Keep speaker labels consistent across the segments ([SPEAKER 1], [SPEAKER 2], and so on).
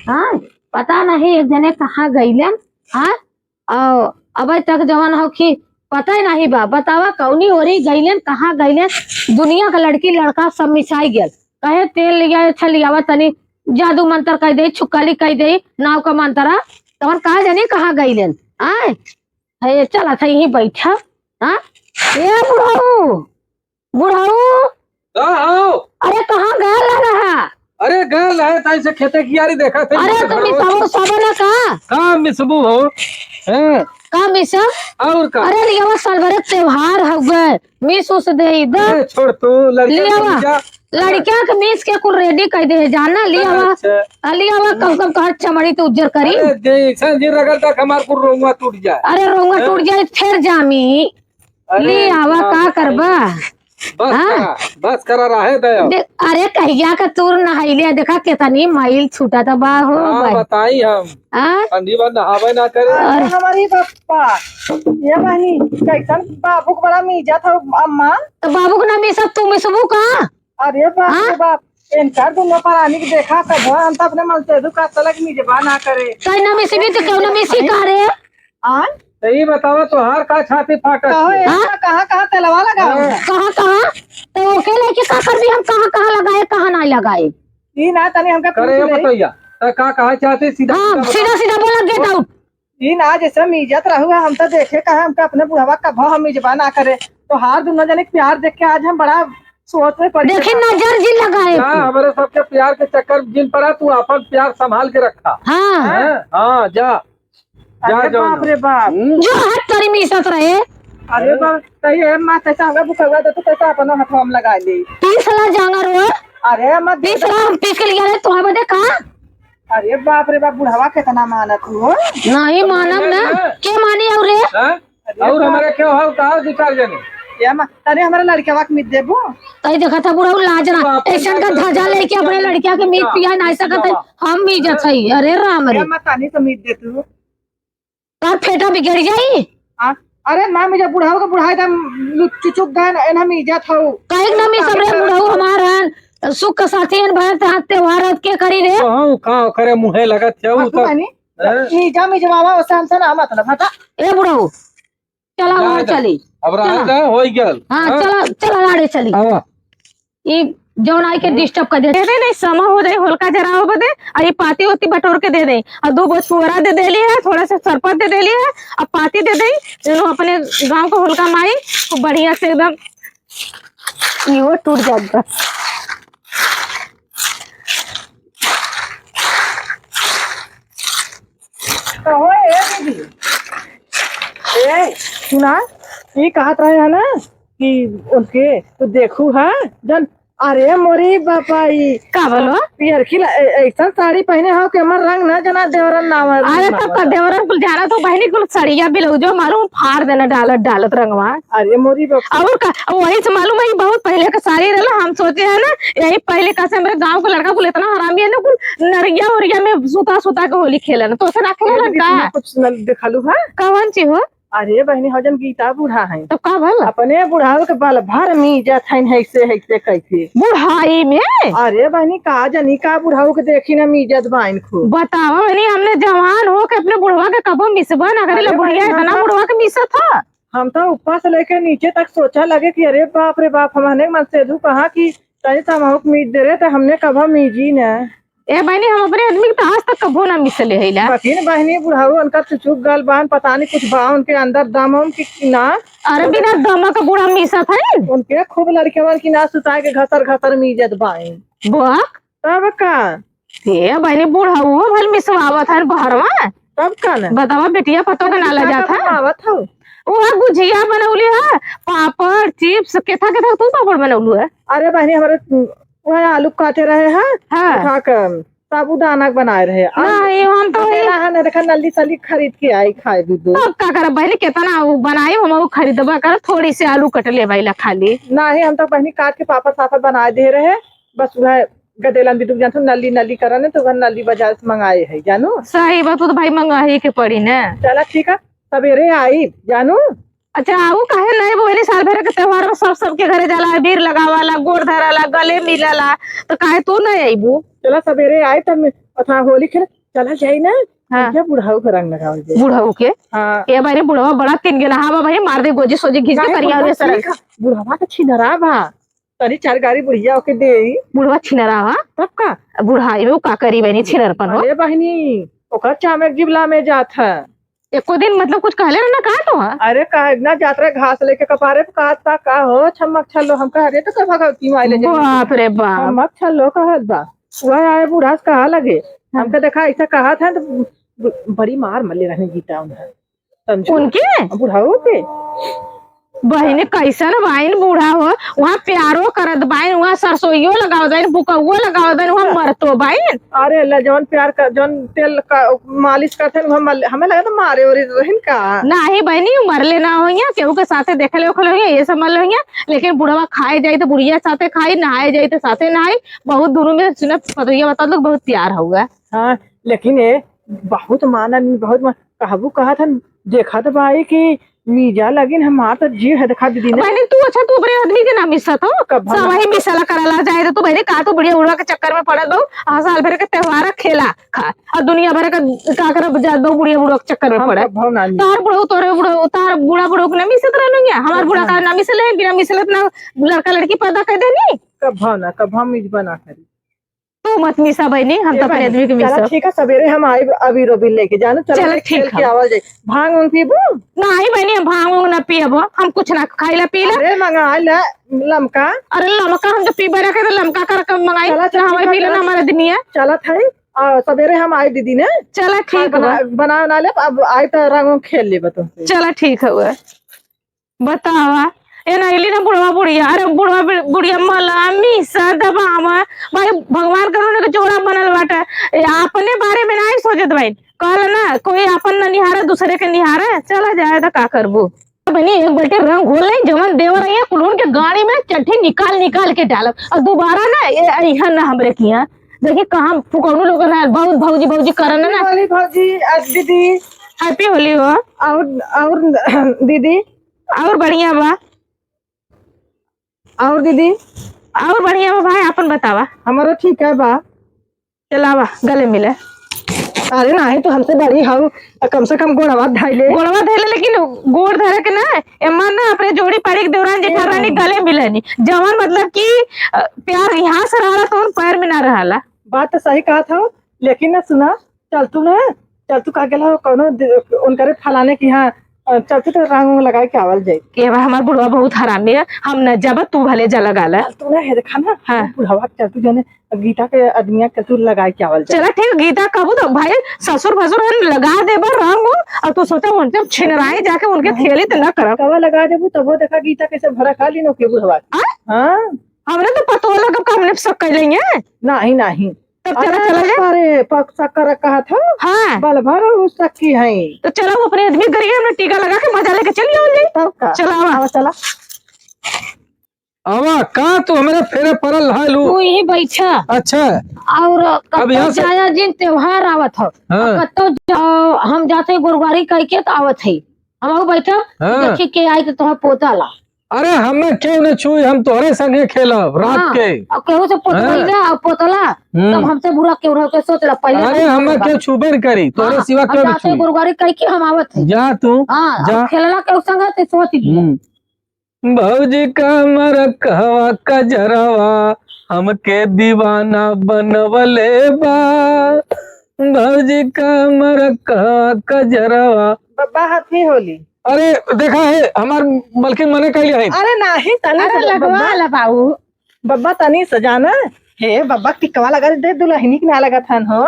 [SPEAKER 1] हाँ, पता नहीं एक जने कहाँ गईलन। हाँ, और अबे तक जवन हो कि पता ही नहीं बा। बतावा कौनी हो रही गईलन, कहाँ गईलन। दुनिया का लड़की लड़का सब मिसाई गया। कहे तेल लिया अच्छा लियावा तनी जादू मंत्र कह दे, छुक्काली कह दे, नाव का मंत्रा तवन कहा जानी कहाँ गईलन। आए है चल अच्छा यही बैठा। हाँ, ये बुढ़ाऊ बुढ़ाऊ,
[SPEAKER 2] आओ।
[SPEAKER 1] अरे कहाँ गया रहा।
[SPEAKER 2] अरे गल है ताई से खेते की यारी देखा थे।
[SPEAKER 1] अरे तुम मिसाओ सबला
[SPEAKER 2] का मिसबू हो हैं?
[SPEAKER 1] का मिसा।
[SPEAKER 2] और का
[SPEAKER 1] अरे लियावा सालभर त्योहार हवे, मिस उस दे इधर
[SPEAKER 2] छोड़ तू
[SPEAKER 1] लियावा लड़किया के मिस के कुल रेडी कर दे जाना। लियावा लियावा कम कम कह चमड़ी तो उज्जर करी।
[SPEAKER 2] जैसन जी रगड़ तक हमार को रोंगा टूट जाए।
[SPEAKER 1] अरे रोंगा टूट जाए फिर जामी। लियावा का करबा।
[SPEAKER 2] बस करा रहे दया।
[SPEAKER 1] अरे कहिया का तूर नहाइले देखा कितनी माइल छूटा था बा हो
[SPEAKER 2] बताई हम ठंडी बार नहावे ना करे।
[SPEAKER 3] हमारी पप्पा ये बहनी कैसन बाबू को बड़ा मीजा था अम्मा।
[SPEAKER 1] तो बाबू का नाम ये सब तुम सबू का।
[SPEAKER 3] अरे बाप रे बाप इनकार दोनों प्राणी की देखा कर हम तो अपने मन से दुखा तलक मीजबा ना करे।
[SPEAKER 1] कहीं ना मिसी भी तो क्यों ना मिसी का रे।
[SPEAKER 2] सही बताओ तो हार का छाती फाटा
[SPEAKER 3] कहाँ कहाँ तेलवा लगा
[SPEAKER 1] कहाँ कहाँ तो अकेले के का कर भी हम कहाँ कहाँ लगाए कहाँ ना लगाए।
[SPEAKER 3] ई ना तनी हमका
[SPEAKER 2] करे बताइया तो का कहा चाहते सीधा
[SPEAKER 1] सीधा सीधा बोला गेट आउट।
[SPEAKER 3] ई ना जैसे मीजत रहुआ हम तो देखे कहा हमका अपने बुढ़ावा का भाव हम मीजबा ना करे तो हार दोनों जने प्यार देख के आज हम बड़ा सोच में पड़े।
[SPEAKER 1] देखे नजर जी लगाए
[SPEAKER 2] हमारे सबके प्यार के चक्कर जिन पड़ा तू अपन प्यार संभाल के रखा। हाँ जा
[SPEAKER 3] बाप रे बाप
[SPEAKER 1] जो हाथ तरी मिसत रहे।
[SPEAKER 3] अरे बाप सही है माँ कैसा होगा बुखा तो कैसा अपना हाथ हम लगा ली
[SPEAKER 1] 30 लाख जांगर हो।
[SPEAKER 3] अरे अम्मा
[SPEAKER 1] 20 लाख पीस के लिया रे तो बदे का।
[SPEAKER 3] अरे बाप रे बाप बुढ़ावा कितना मानत हो।
[SPEAKER 1] नहीं मानब ना के मानी और रे
[SPEAKER 2] और हमारे क्यों हो कहा विचार जाने
[SPEAKER 3] या माँ तने हमारे लड़का के मीत देबो
[SPEAKER 1] तई देखा था बुढ़ाऊ लाजना ऐसा का धजा लेके अपने लड़किया के मीत पिया नहीं सकत है हम भी जछई। अरे राम रे
[SPEAKER 3] माँ तानी तो मीत देत हो
[SPEAKER 1] तार फेटा बिगड़ जाई।
[SPEAKER 3] अरे माँ मुझे बुढ़ाऊ का बुढ़ाई दम चुचुक गन एना में इज्जत हो
[SPEAKER 1] काहे ना मी सब रे बुढ़ाऊ हमारन सुख का साथी एन भरत हाथ त्योहार के करी रे
[SPEAKER 2] का करे मुहे लगत है तो
[SPEAKER 3] मीजा में जवाबा ओसे हमसे ना मतलब हटा।
[SPEAKER 1] ए बुढ़ाऊ चला और चली
[SPEAKER 2] अब रहा हो गल।
[SPEAKER 1] हां चला चला गाड़ी चली। ई जौन आई के डिस्टर्ब कर दे नहीं समा हो जाए होलका जरा हो बदे और ये पाती होती बटोर के दे दे और 2 बोझ पुअरा दे देली है थोड़ा सा सरपत दे देली है और पाती दे दे जो अपने गांव को होलका माई खूब बढ़िया से एकदम ये टूट जाएगा।
[SPEAKER 3] तो हो ए दीदी ए सुना ये कहत रहे है ना कि उनके तो देखू है जन। अरे मोरी बापाई
[SPEAKER 1] का बोलो
[SPEAKER 3] पियर की ऐसा साड़ी पहने हो कि हमार रंग ना जना देवरन नाम।
[SPEAKER 1] अरे तब का देवरन कुल जाना तो बहनी कुल सड़िया ब्लाउजो मारो फाड़ देना डालत डालत रंगवा।
[SPEAKER 3] अरे मोरी बापा
[SPEAKER 1] और का वही से मालूम है बहुत पहले का साड़ी रहला हम सोचे है ना यही पहले का से मेरे गांव का लड़का कुल इतना हरामी है ना कुल नरिया उरिया में सुता सुता के होली खेलन तो से ना खेलन का
[SPEAKER 3] कुछ दिखालू है
[SPEAKER 1] कौन ची हो।
[SPEAKER 3] अरे बहनी हजन गीता बूढ़ा है
[SPEAKER 1] तो का भल
[SPEAKER 3] अपने बुढ़ाओ के बाल भर मीजा थैन हैसे कैसे
[SPEAKER 1] बुढ़ाई में।
[SPEAKER 3] अरे बहनी का जनी का बुढ़ाओ के देखी ना मीजत बाइन खूब
[SPEAKER 1] बताओ बहनी हमने जवान हो के अपने बुढ़वा के कबो मिसबा ना करे बुढ़िया इतना बुढ़वा के मिसा था।
[SPEAKER 3] हम तो ऊपर से लेके नीचे तक सोचा लगे कि अरे बाप रे बाप हमने मन से दू कहा कि तनी तमाहुक मीज दे रहे तो हमने कभी मीजी न। ए बहनी हम अपने आदमी के आज तक कबो ना मिसले हैला। बकिन बहनी बुढ़ाऊ उनका चुचुक गल बान पता नहीं कुछ बा उनके अंदर दम की ना।
[SPEAKER 1] अरे बिना दम का बुढ़ा मिसा था
[SPEAKER 3] उनके खूब लड़के की ना सुता के घतर घतर मीजत बाइन
[SPEAKER 1] बुआक
[SPEAKER 3] तब का
[SPEAKER 1] ते बहनी बुढ़ाऊ भल मिसवावा था बहरवा
[SPEAKER 3] तब का न
[SPEAKER 1] बतावा बेटिया पतो का नाला जाता
[SPEAKER 3] आवत हो
[SPEAKER 1] वो गुजिया बनौली है पापड़ चिप्स केथा केथा तू पापड़ बनौलू है।
[SPEAKER 3] अरे बहनी हमारे वह आलू काटे रहे हैं उठा कर साबुदाना बनाए रहे
[SPEAKER 1] नहीं हम तो
[SPEAKER 3] देखा नली सली खरीद के आई खाए दूध
[SPEAKER 1] अब का कर बहनी कितना बनाए हम खरीदबा कर थोड़ी सी आलू कट ले भाई खाली
[SPEAKER 3] नहीं हम तो बहनी काट के पापड़ सापड़ बना दे रहे बस वह गदेलन बिदुक जानू नली नली करने तो वह नली बाजार से मंगाए है जानू।
[SPEAKER 1] सही बात तो भाई मंगाई के पड़ी न।
[SPEAKER 3] चला ठीक है सवेरे आई जानू।
[SPEAKER 1] अच्छा आऊ काहे नहीं बोली साल भर के त्योहार में सब सबके घरे जाला अबीर लगावाला गोड़ धराला गले मिलाला तो काहे तू नहीं आईबू।
[SPEAKER 3] चला सवेरे आए तब अथा होली खेले चला जाई ना। हाँ क्या बुढ़ाऊ का रंग लगाओ जाए।
[SPEAKER 1] बुढ़ऊ के
[SPEAKER 3] हाँ
[SPEAKER 1] ये बारे बुढ़वा बड़ा तीन गेला हाँ भाई मार दे गोजी सोजी घिस के करिया रे सर
[SPEAKER 3] बुढ़वा तो छिनरा बा तरी चार गाड़ी बुढ़िया ओके दे
[SPEAKER 1] बुढ़वा छिनरा हा
[SPEAKER 3] तब का
[SPEAKER 1] बुढ़ाई में का करी बहनी छिनरपन हो
[SPEAKER 3] अरे बहनी ओकर चामक जिबला में जात है
[SPEAKER 1] एको दिन मतलब कुछ कहले ना कहा तो हा
[SPEAKER 3] अरे का इतना जात रहे घास लेके कपारे पे कहता का हो छमक छल्लो हम कह अरे तो कर भगवती माइले
[SPEAKER 1] बाप रे बाप
[SPEAKER 3] छमक छल्लो कहत बा वह आए बूढ़ा से कहा लगे हमके देखा ऐसा कहा था तो बड़ी मार मल्ले रहने गीता उन्हें समझो
[SPEAKER 1] उनके
[SPEAKER 3] बुढ़ाऊ के
[SPEAKER 1] बहने कैसन बाइन बूढ़ा हो वहाँ प्यारो करत बाइन वहाँ सरसोईयो लगाओ दाइन बुकौओ लगाओ दाइन वहाँ मरतो बाइन
[SPEAKER 3] अरे अल्लाह जौन प्यार का जौन तेल का मालिश करते हमें लगा तो मारे और रहन का
[SPEAKER 1] नाही बहनी मरले ना होइया केहू के साथे देखले ओखले होइया ये सब मरले होइया लेकिन बुढ़वा खाए जाई तो बुढ़िया साथे खाई नहाए जाई तो साथे नहाई बहुत दूर में सुना पतोइया बता लोग बहुत प्यार होगा
[SPEAKER 3] हाँ लेकिन ये बहुत माना बहुत कहबू कहा था देखा तो भाई की मीजा लगिन हमार तो जीव है देखा दीदी ने
[SPEAKER 1] बहनी तू अच्छा तू अपने आदमी के नाम मिसत हो
[SPEAKER 3] कब
[SPEAKER 1] सब वही मिसाला कराला जाए तो तू बहनी का तू बढ़िया उड़वा के चक्कर में पड़त बहु आ साल भर के त्योहार खेला खा और दुनिया भर का का कर जा दो बुढ़िया बुढ़वा के चक्कर में पड़े तार बुढ़ो तोरे बुढ़ो तार बुढ़ा बुढ़ो के नाम मिसत रहलो या हमार बुढ़ा का नाम मिसले बिना मिसलत ना लड़का लड़की पैदा कर देनी
[SPEAKER 3] कब मिज बना करी
[SPEAKER 1] तू मत मिसा बहनी हम तो अपने आदमी के मिसा
[SPEAKER 3] ठीक है सवेरे हम आए अभी रोबिन लेके जानो चलो
[SPEAKER 1] ठीक
[SPEAKER 3] है आवाज भांग उंग पीबू
[SPEAKER 1] नहीं बहनी हम भांग उंग ना पियबो हम कुछ ना खाइला पीला
[SPEAKER 3] अरे मंगा ले लमका
[SPEAKER 1] अरे लमका हम जो पीबे रखे तो लमका कर मंगाई हमारे पीला ना हमारा दुनिया
[SPEAKER 3] चला था सवेरे हम आए दीदी ने
[SPEAKER 1] चला ठीक
[SPEAKER 3] बना ना ले अब आए तो रंग खेल ले बतो
[SPEAKER 1] चला ठीक है बतावा ये नैली ना बुढ़वा बुढ़िया अरे बुढ़वा बुढ़िया मलामी सदबामा भाई भगवान करो के जोड़ा बनल बाटे अपने बारे में नहीं सोचत भाई कहल ना कोई अपन न निहारा दूसरे के निहारा चला जाए तो का करबू बनी एक बटे रंग घोल नहीं जवन देवर रही कुलून के गाड़ी में चट्टी निकाल के डालब और दोबारा ना यहाँ ना हमरे किया देखिए कहाँ फुकौनू लोग ना बहुत भौजी करन ना
[SPEAKER 3] भौजी दीदी
[SPEAKER 1] हैप्पी होली हो
[SPEAKER 3] और दीदी
[SPEAKER 1] और बढ़िया बा
[SPEAKER 3] और दीदी
[SPEAKER 1] और बढ़िया बा भाई अपन बतावा
[SPEAKER 3] हमारा ठीक है बा
[SPEAKER 1] चलावा गले मिले
[SPEAKER 3] अरे नहीं तो हमसे बड़ी हम कम से कम गोड़वा धैले
[SPEAKER 1] लेकिन गोड़ धरे के ना एमन ना अपने जोड़ी पारी दौरान जेठारानी गले मिलनी जवन मतलब कि प्यार यहाँ से रहा तो पैर में ना रहा
[SPEAKER 3] बात तो सही कहा था लेकिन ना सुना चल तू का गेला कोनो उनकरे फलाने की यहाँ चलते तो रंग लगा के आवल जाए
[SPEAKER 1] के हमार बुढ़वा बहुत हरामी है हम न जब तू भले जा लगा ला
[SPEAKER 3] तू ना है देखा ना हाँ बुढ़वा चलतू जो गीता के आदमिया के तू लगा के आवल जाए
[SPEAKER 1] चला ठीक गीता कबू तो भाई ससुर भसुर लगा देबो रंग और तू सोचा उनसे छिनराई जाके उनके खेली तो न करब
[SPEAKER 3] कवा लगा देबू तब देखा गीता कैसे भरा खा ली नो के बुढ़वा हाँ
[SPEAKER 1] हमने तो पतो लगा कब हमने सब कर लेंगे
[SPEAKER 3] नहीं
[SPEAKER 1] तब चला
[SPEAKER 3] अरे पक शक्कर कहा था
[SPEAKER 1] हाँ
[SPEAKER 3] बल भर उस तक की है
[SPEAKER 1] तो चलो अपने आदमी करिए हमने टीका लगा के मजा लेके चलिए
[SPEAKER 3] तब
[SPEAKER 1] चला
[SPEAKER 2] आवा का तू हमारे फेरे परल हालू
[SPEAKER 1] तू यही बैठा
[SPEAKER 2] अच्छा
[SPEAKER 1] और
[SPEAKER 2] अब यहाँ से
[SPEAKER 1] जाया जिन त्योहार आवत हो कतो हम जाते गुरुवारी कह के तो आवत है हम बैठा देखी के आई के तोहर पोता ला
[SPEAKER 2] अरे हमें क्यों न छुई हम तोहरे संगे खेलब रात के
[SPEAKER 1] अब केहू से पोतला और पोतला तब हमसे बुरा क्यों रहो के सोच ला पहले
[SPEAKER 2] अरे हमें क्यों छुबन करी तोहरे सिवा क्यों न
[SPEAKER 1] जाते गुरुवारी कह के हम आवत है
[SPEAKER 2] जा तू
[SPEAKER 1] हां खेलला के संग ते सोच ली
[SPEAKER 2] भौजी का मरकवा कजरवा हमके दीवाना बनवले बा भौजी का मरकवा कजरवा
[SPEAKER 3] बब्बा हाथी होली
[SPEAKER 2] अरे देखा है हमार मलकिन मने कह लिया है
[SPEAKER 3] अरे नहीं तनी
[SPEAKER 1] लगवा ला बाबू
[SPEAKER 3] बब्बा तनी सजाना हे बब्बा टिकवा लगा दे दुल्हनी के ना लगा था हो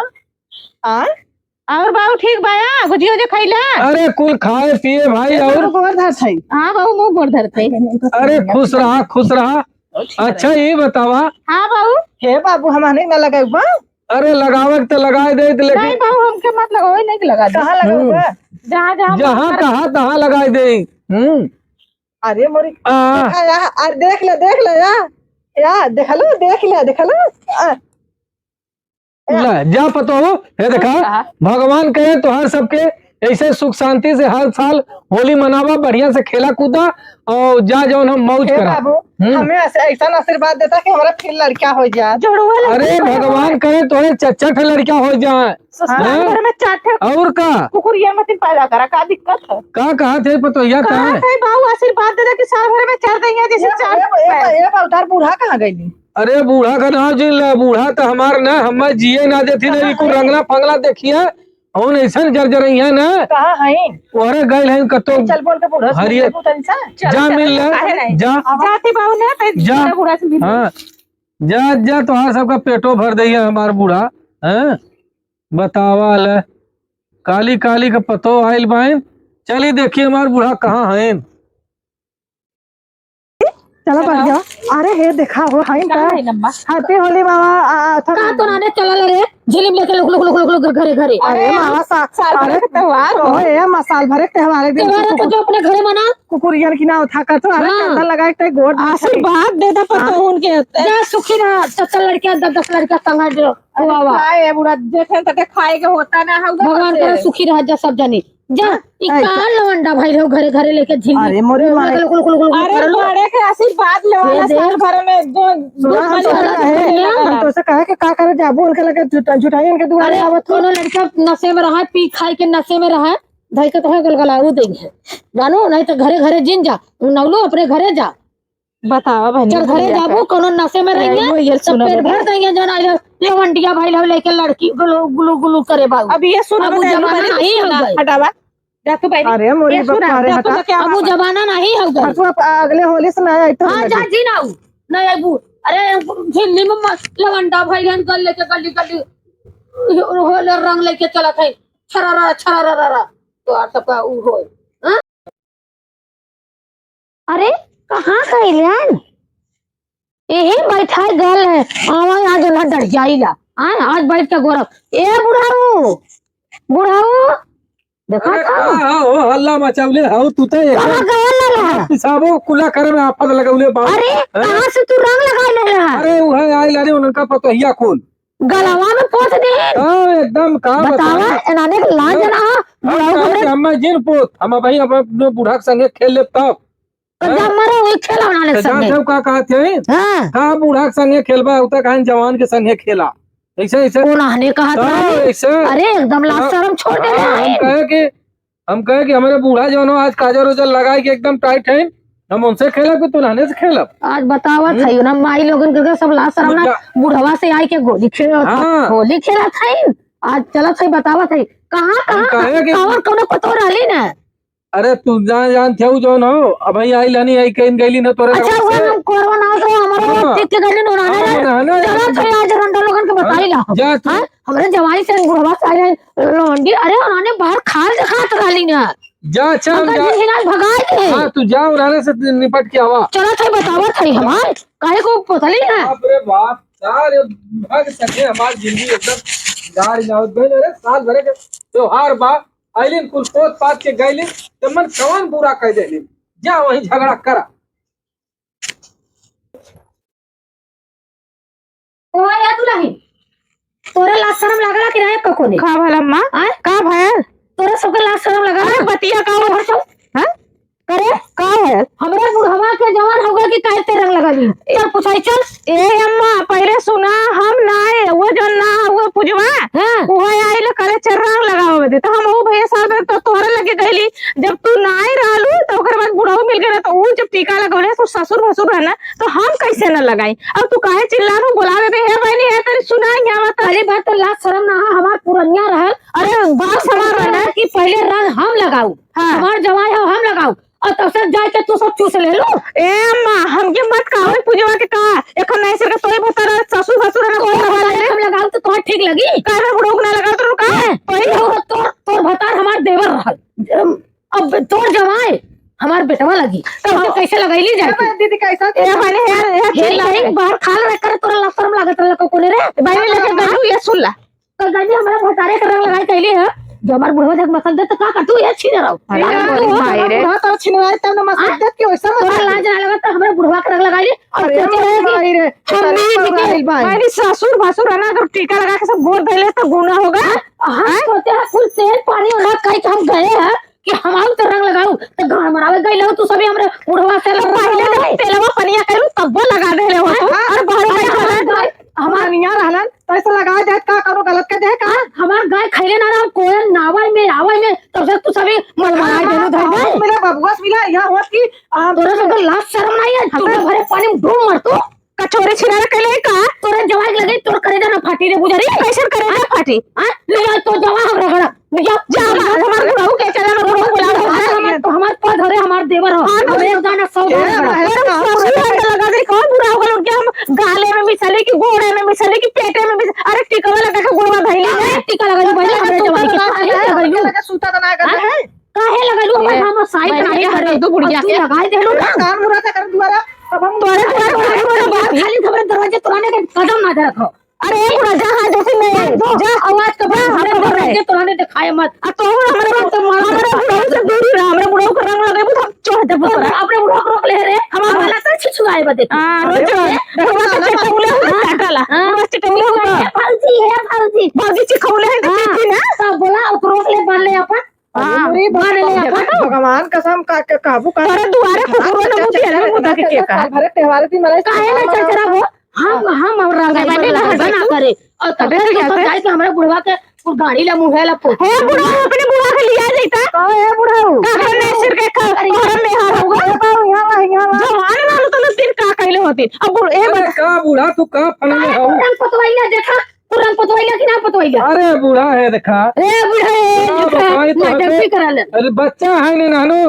[SPEAKER 1] और बाबू ठीक बाया गुजियो जे खैला
[SPEAKER 2] अरे कुल खाए पिए भाई और
[SPEAKER 3] गोवर्धन है
[SPEAKER 1] हां बाबू मुंह गोड़ धरते
[SPEAKER 2] अरे खुश रहा अच्छा ये बतावा
[SPEAKER 1] हां बाबू
[SPEAKER 3] हे बाबू हमारे ना लगाऊबा
[SPEAKER 2] अरे लगावे तो लगाए दे लेकिन
[SPEAKER 1] नहीं बाबू हमके मत लगाओ नहीं लगा दे
[SPEAKER 3] कहां लगाऊबा
[SPEAKER 1] जहां
[SPEAKER 2] कहा तहां लगाए दे
[SPEAKER 3] अरे मोरी यार देख ले यार देख लो
[SPEAKER 2] जा पतो हो हे देखा भगवान करे तो हर सबके ऐसे सुख शांति से हर साल होली मनावा, बढ़िया से खेला कूदा और जा जाओ हम मौज
[SPEAKER 3] हे
[SPEAKER 2] करा।
[SPEAKER 3] बाबू हमें ऐसा आशीर्वाद देता कि हमारा फिर लड़का हो जाए।
[SPEAKER 2] अरे भगवान करे तोरे चच्चा लड़का हो जाए।
[SPEAKER 3] ससुराल घर में चाटे
[SPEAKER 2] और का
[SPEAKER 3] कुकुरिया मत पैदा करा, का दिक्कत है?
[SPEAKER 2] का कहा थे पतोहिया का है?
[SPEAKER 3] बाबू आशीर्वाद देता कि साल भर में चार दैया जैसे चार उतार बूढ़ा कहाँ गई?
[SPEAKER 2] अरे बूढ़ा का नाम जिन बूढ़ा तो हमार ना हम जिए ना देती ना को रंगला फंगला देखिए और ऐसा जर्जरैया ना
[SPEAKER 3] कहाँ है?
[SPEAKER 2] ओरे गए हैं कतो
[SPEAKER 3] चल बोल के बूढ़ा से
[SPEAKER 2] हरिये जा मिल ले जा
[SPEAKER 3] जाती बाबू ना
[SPEAKER 2] जा
[SPEAKER 3] बूढ़ा से मिल।
[SPEAKER 2] हाँ जा जा तुम्हारा सबका पेटो भर दिया हमार बूढ़ा है। बतावा ले काली काली का पतो आइल बाइन। चलिए देखिए हमार बूढ़ा कहाँ है।
[SPEAKER 3] चलो बढ़ जाओ। अरे हे देखा हो हाई का हैप्पी होली मामा।
[SPEAKER 1] कहा तो नाने चला रे झिलिम लेके लुक लुक लुक लुक घरे घरे।
[SPEAKER 3] अरे मामा साल भर के त्योहार हो ये साल भर के त्योहार के दिन
[SPEAKER 1] त्योहार तो जो अपने घरे मना
[SPEAKER 3] कुकुरियन की ना उठा कर तो अरे कंधा लगा के गोड़ आशीर्वाद देता पता उनके
[SPEAKER 1] जा सुखी रहा। 70 लड़कियां 10 लड़कियां संगा जो वाह
[SPEAKER 3] खाए बुढ़ा देखे तटे खाए के होता ना
[SPEAKER 1] भगवान करे सुखी रहा जा सब जनी जा इकान लवंडा भाई रहो घरे घरे लेके झिल।
[SPEAKER 3] अरे मोरे मारे अरे बड़े के आशीर्वाद ले वाला साल भर में जो तो से कहे कि का करे जाबू उनके लगे झुटाई उनके दुआरे
[SPEAKER 1] अरे अब दोनों लड़का नशे में रहा पी खाई के नशे में रहा भाई के तो गलगलाऊ देंगे जानो नहीं तो घरे घरे जिन जा नवलो अपने घरे जा।
[SPEAKER 3] बतावा बहन
[SPEAKER 1] चल घरे जाबो कोनो नशे में रहेंगे सब पेट भर देंगे जन आई लेवंटिया भाई लोग लेके लड़की गुलू गुलू गुलू करे बाबू।
[SPEAKER 3] अब ये सुन
[SPEAKER 1] अब जमाना नहीं हो गए
[SPEAKER 3] हटावा जा तू भाई अरे मोरी बप्पा हटा
[SPEAKER 1] अब वो जमाना नहीं हो गए।
[SPEAKER 3] तू अगले होली से ना आई तो
[SPEAKER 1] हां जा जी नाऊ नहीं आबू। अरे झिल्ली में लवंडा भाई हन गल लेके गली गली होले रंग लेके चला थे छरारा तो आ सबका उ होय। अरे कहाँ गइलन यही बैठा गल है आवा आज ला डर जाइला आज बैठ के गोरख ए बुढ़ाऊ देखा था
[SPEAKER 2] ओ हल्ला मचावले हाउ तू तो
[SPEAKER 1] कहाँ गइल ला
[SPEAKER 2] पिसाबो कुला करे में आफत लगावले बा।
[SPEAKER 1] अरे कहाँ से तू रंग लगा ले रहा?
[SPEAKER 2] अरे वो है आई लाने उनका पतोहिया कौन
[SPEAKER 1] गलवा में पोत दे
[SPEAKER 2] एकदम का
[SPEAKER 1] बतावा एनाने के लाज ना बुढ़ाऊ हमरे
[SPEAKER 2] हम जिन पोत हम भाई अपने बूढ़ा के संगे खेल ले तब
[SPEAKER 1] जब मरे वही खेला बनाने संगे
[SPEAKER 2] सब का कहते हैं।
[SPEAKER 1] हां
[SPEAKER 2] हां बूढ़ा के संगे खेलबा उता कहां जवान के संगे खेला ऐसे ऐसे
[SPEAKER 1] उन्होंने कहा था
[SPEAKER 2] ऐसे।
[SPEAKER 1] अरे एकदम लाज शर्म छोड़ दे
[SPEAKER 2] हम कहे कि हमारे बूढ़ा जो है आज काजल उजल लगाए कि एकदम टाइट है हम उनसे खेला कि तू नहाने से खेला।
[SPEAKER 1] आज बतावा था ना माई लोगन के सब लाज शर्म ना बुढ़वा से आई के गोली खेला होली खेला था आज चला था बतावा था कहां कौन पतो रहली ना।
[SPEAKER 2] अरे तू जान थे जो न अब आई लानी आई कहीं गईली न तोरे
[SPEAKER 1] अच्छा वो हम कोरवा ना तो हमारे चित्त गली न उड़ाने चला था आज रंडा लोगन के बताईला हमरे जवानी से बुढ़वा से आई लोंडी। अरे उन्होंने बाहर खाल दिखात रहली ना
[SPEAKER 2] जा चल जा
[SPEAKER 1] भगाए के
[SPEAKER 2] हां तू जा उड़ाने से निपट के आवा
[SPEAKER 1] चला था बतावा था हमार काहे को पतली ना।
[SPEAKER 2] बाप रे बाप सारे भाग सके हमार जिंदगी एकदम गाड़ी जावत गई। अरे साल भरे के त्योहार बा आइलिन कुल पोत पात के गइलिन त मन कौन बुरा कह देलिन जा वही झगड़ा करा।
[SPEAKER 1] ओ या तू नहीं तोरे लाज शर्म लागला कि नहीं कको ने
[SPEAKER 3] का भला मां का भयल
[SPEAKER 1] तोरे सबके लाज शर्म लगा
[SPEAKER 3] बतिया का हो छौ हां
[SPEAKER 1] करे
[SPEAKER 3] का है
[SPEAKER 1] हमरे बुढ़वा के जवान होगा कि काहे ते रंग लगाली चल पूछाई चल।
[SPEAKER 3] ए अम्मा पहले सुना हम ना वो जो ना वो पुजवा
[SPEAKER 1] हां
[SPEAKER 3] वो आई ले करे चर्रांग लगावे दे तो हम वो भैया साल में तो तोहरे लगे गईली जब तू ना आई रहलू तो ओकर बाद बुढ़ाऊ मिल गए तो वो जब टीका लगौले तो ससुर भसुर है ना तो हम कैसे न लगाई। अब तू काहे चिल्लारू बुलावे बे हे बहनी है तेरी सुनाई क्या बात।
[SPEAKER 1] अरे बात तो लाज शर्म ना हमार पुरनिया रहल।
[SPEAKER 3] अरे बात सवार रहना
[SPEAKER 1] कि पहले रंग हम लगाऊ हमार जवाई हो हम लगाऊ और तब से जाके तू सब चूस ले लो।
[SPEAKER 3] ए अम्मा हमके मत कहो पूजवा के का एखन नहीं सर तोय बता रहा ससुर भसुर ना कोई
[SPEAKER 1] हम लगाऊ तो तोहर ठीक लगी
[SPEAKER 3] काहे बुढ़ऊ ना लगा तो का
[SPEAKER 1] पहले तोर भतार हमार देवर रहल अब तोर जवाई हमार बेटवा लगी तो कैसे लगैली जाती
[SPEAKER 3] दीदी कैसा ए बने
[SPEAKER 1] हे बाहर खाल रख कर तोरा लाज शर्म लागत रहल कोने रे
[SPEAKER 3] भाई लेके गलू ये सुन ला
[SPEAKER 1] कल गई हमारा भतारे का रंग लगाई कैली है जो हमार बुढ़वा जग मसल दे तो का कर तू ये छीन रहो
[SPEAKER 3] भाई रे तो छिनवाए तब न मसल दे के वैसा
[SPEAKER 1] तोरा लाज ना लगा तो हमारे बुढ़वा का रंग लगाई
[SPEAKER 3] अरे भाई रे हमने भाई ससुर भसुर है ना तो टीका लगा के सब गोद देले तो गुना होगा
[SPEAKER 1] हम सोचे हैं कुल तेल पानी वाला कहीं हम गए हैं कि हमारे तो रंग लगाऊ तो गाँव मनावे गई लो तू सभी हमरे बुढ़वा से पहले तेलवा पनिया करू तब वो लगा दे ले हो और बाहर
[SPEAKER 3] हमार निया रहलन पैसा लगा दे का करो गलत के दे का
[SPEAKER 1] हमार गाय खैले ना रहा कोयल नावल में आवल में तब से तू सभी मरवा देनु धर
[SPEAKER 3] मेरा बबुआ मिला यह होत की
[SPEAKER 1] तोरा सब लाज शर्म नहीं है तू भरे पानी में डूब मर तू
[SPEAKER 3] कचोरे छिरा के ले का
[SPEAKER 1] तोरे जवाई लगे तोर करे ना फाटी रे बुझारी
[SPEAKER 3] कैसे करे ना फाटी
[SPEAKER 1] हां ले जा तो जवा हम रगड़ा जा हमार बुढ़ाऊ के चला बुढ़ाऊ बुला तो हमार पद हरे हमार देवर हो हम एक दाना 100
[SPEAKER 3] लगा दे कौन बुढ़ाऊ को के हम गाले में मिसले की गोड़े में मिसले की पेटे में अरे टिकवा लगा के गोड़वा धइले
[SPEAKER 1] टिका लगा भाई हमरे जवाई के
[SPEAKER 3] सूता तना कर है
[SPEAKER 1] काहे लगलू हम साइड नहीं करे दो बुढ़िया के लगाई देलू ना
[SPEAKER 3] काम हो रहा था कर द्वारा अब हम
[SPEAKER 1] खाली खबर दरवाजे तोड़ने के कदम ना रखो
[SPEAKER 3] अरे बुढ़ा जा हां जैसे मैं
[SPEAKER 1] जा आवाज कर हमारे दरवाजे तोड़ने दिखाए मत
[SPEAKER 3] आ तो हमारे तो हमारे बुढ़ाऊ से दूर रहा हमारे बुढ़ाऊ का रंग लगे तो चोह दे पुतरा
[SPEAKER 1] अपने बुढ़ा को रोक ले रे हमारा वाला तो छिछुआए बदे
[SPEAKER 3] हां रोज चटौले काटला बस चटौले
[SPEAKER 1] फौजी
[SPEAKER 3] भाजी चिखौले है तो ना
[SPEAKER 1] सब बोला रोक ले बांध ले अपन
[SPEAKER 3] भगवान कसम का काबू कर अरे दुआरे कुकुरो न मुझे रे मुदा के का भरे त्योहार थी मलाई
[SPEAKER 1] काहे ना चचरा हो हम और रंगा बना करे और तबे तो जाई के हमरा बुढ़वा के गाड़ी ला मुहे ला पो
[SPEAKER 3] हे बुढ़ा अपने बुढ़ा के लिया जाता का है बुढ़ा का ने सिर के घर में हार होगा यहां जवान वाला तो तीन का कहले होती अब ए
[SPEAKER 2] का बूढ़ा तू का फलने हो
[SPEAKER 1] रंग पतवाई ना देखा तू रंग पतवाई ना कि ना पतवाई
[SPEAKER 2] अरे बूढ़ा है देखा
[SPEAKER 1] ए बूढ़ा डब्बी करा ले
[SPEAKER 2] अरे बच्चा है ने नानो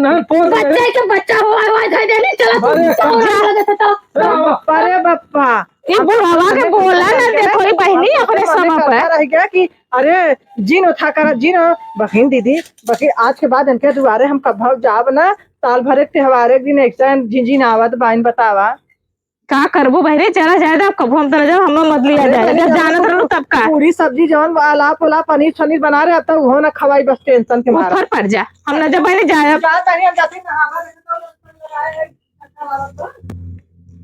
[SPEAKER 2] नान पोर
[SPEAKER 1] बच्चा के बच्चा हो आवाज है देने चला तू लगे तो
[SPEAKER 3] अरे बप्पा ये बुढ़ावा के बोला ना देखो ये बहनी अपने समय पर रह गया कि अरे जिन उठा कर जिन बहन दीदी बाकी आज के बाद इनके दुआरे हम कब जाब ना साल भर एक त्योहार एक दिन एक झिझिन आवत बहन बतावा का करबो बहरे चला जाए कब हम तरह जब हम मत लिया जाए जब जानत रहू तब का पूरी सब्जी जौन आला पोला पनीर छनीर बना रहे तब वो ना खवाई बस टेंशन के मारे ऊपर पड़ जा हम ना जब बहने जाए